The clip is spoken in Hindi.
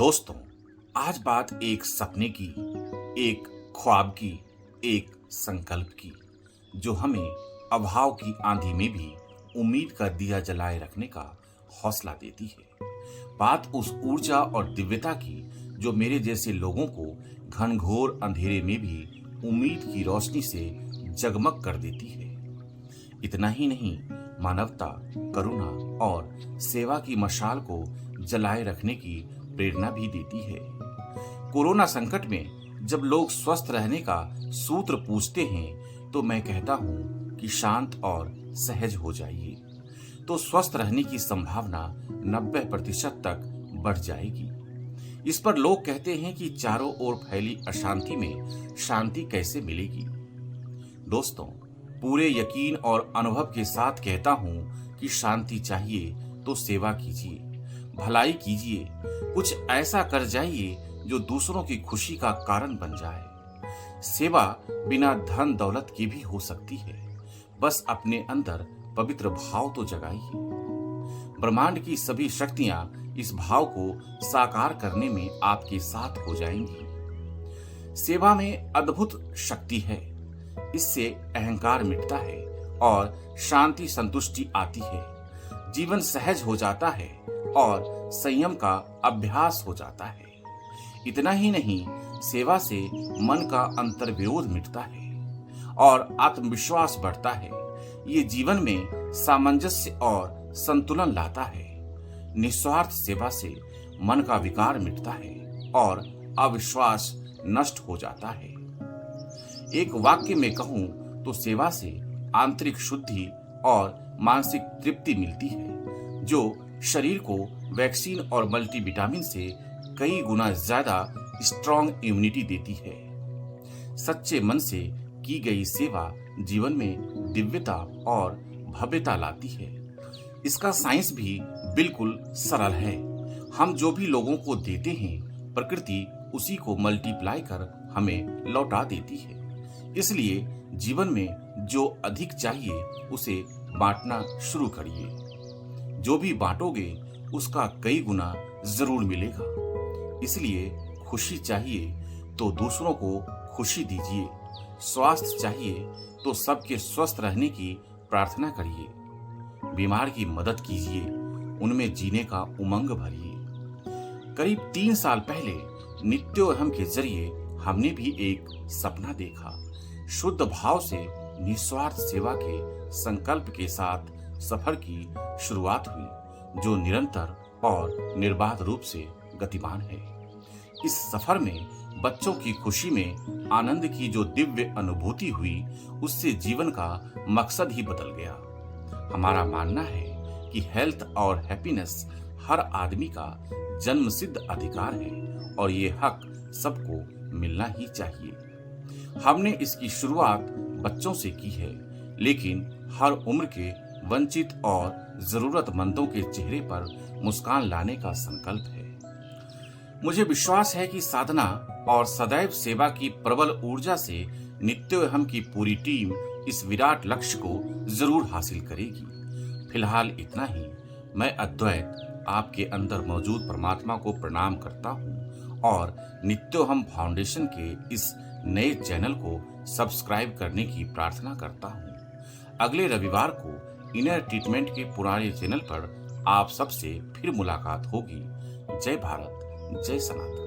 दोस्तों, आज बात एक सपने की, एक ख्वाब की, एक संकल्प की, जो हमें अभाव की आंधी में भी उम्मीद का दिया जलाए रखने का हौसला देती है। बात उस ऊर्जा और दिव्यता की जो मेरे जैसे लोगों को घनघोर अंधेरे में भी उम्मीद की रोशनी से जगमग कर देती है। इतना ही नहीं, मानवता, करुणा और सेवा की मशाल को जलाए रखने की प्रेरणा भी देती है। कोरोना संकट में जब लोग स्वस्थ रहने का सूत्र पूछते हैं तो मैं कहता हूं कि शांत और सहज हो जाइए, तो स्वस्थ रहने की संभावना 90% तक बढ़ जाएगी। इस पर लोग कहते हैं कि चारों ओर फैली अशांति में शांति कैसे मिलेगी। दोस्तों, पूरे यकीन और अनुभव के साथ कहता हूं कि शांति चाहिए तो सेवा कीजिए, भलाई कीजिए, कुछ ऐसा कर जाइए जो दूसरों की खुशी का कारण बन जाए। सेवा बिना धन दौलत की भी हो सकती है, बस अपने अंदर पवित्र भाव तो जगाइए। ब्रह्मांड की सभी शक्तियां इस भाव को साकार करने में आपके साथ हो जाएंगी। सेवा में अद्भुत शक्ति है, इससे अहंकार मिटता है और शांति संतुष्टि आती है। जीवन सहज हो जाता है और संयम का अभ्यास हो जाता है। इतना ही नहीं, सेवा से मन का अंतर्विरोध मिटता है और आत्मविश्वास बढ़ता है। ये जीवन में सामंजस्य और संतुलन लाता है। निस्वार्थ सेवा से मन का विकार मिटता है और अविश्वास नष्ट हो जाता है। एक वाक्य में कहूं तो सेवा से आंतरिक शुद्धि और मानसिक तृप्ति मिलती है, जो शरीर को वैक्सीन और मल्टीविटामिन से कई गुना ज्यादा स्ट्रॉन्ग इम्यूनिटी देती है। सच्चे मन से की गई सेवा जीवन में दिव्यता और भव्यता लाती है। इसका साइंस भी बिल्कुल सरल है। हम जो भी लोगों को देते हैं, प्रकृति उसी को मल्टीप्लाई कर हमें लौटा देती है। इसलिए जीवन में जो अधिक चाहिए उसे बांटना शुरू करिए। जो भी बांटोगे उसका कई गुना जरूर मिलेगा। इसलिए खुशी चाहिए तो दूसरों को खुशी दीजिए, स्वास्थ्य चाहिए तो सबके स्वस्थ रहने की प्रार्थना करिए, बीमार की मदद कीजिए, उनमें जीने का उमंग भरिए। करीब 3 साल पहले नित्योहम के जरिए हमने भी एक सपना देखा। शुद्ध भाव से निस्वार्थ सेवा के संकल्प के साथ सफर की शुरुआत हुई, जो निरंतर और निर्बाध रूप से गतिमान है। इस सफर में बच्चों की खुशी में आनंद की जो दिव्य अनुभूति हुई, उससे जीवन का मकसद ही बदल गया। हमारा मानना है कि हेल्थ और हैप्पीनेस हर आदमी का जन्मसिद्ध अधिकार है और ये हक सबको मिलना ही चाहिए। हमने इसकी शुरुआत बच्चों से की है, लेकिन हर उम्र के वंचित और जरूरतमंदों के चेहरे पर मुस्कान लाने का संकल्प है। मुझे विश्वास है कि साधना और सदैव सेवा की प्रबल ऊर्जा से नित्योहम की पूरी टीम इस विराट लक्ष्य को जरूर हासिल करेगी। फिलहाल इतना ही। मैं अद्वैत आपके अंदर मौजूद परमात्मा को प्रणाम करता हूँ और नित्योहम फाउंडेशन के इस नए चैनल को सब्सक्राइब करने की प्रार्थना करता हूँ। अगले रविवार को इनर ट्रीटमेंट के पुराने चैनल पर आप सबसे फिर मुलाकात होगी। जय भारत, जय सनातन।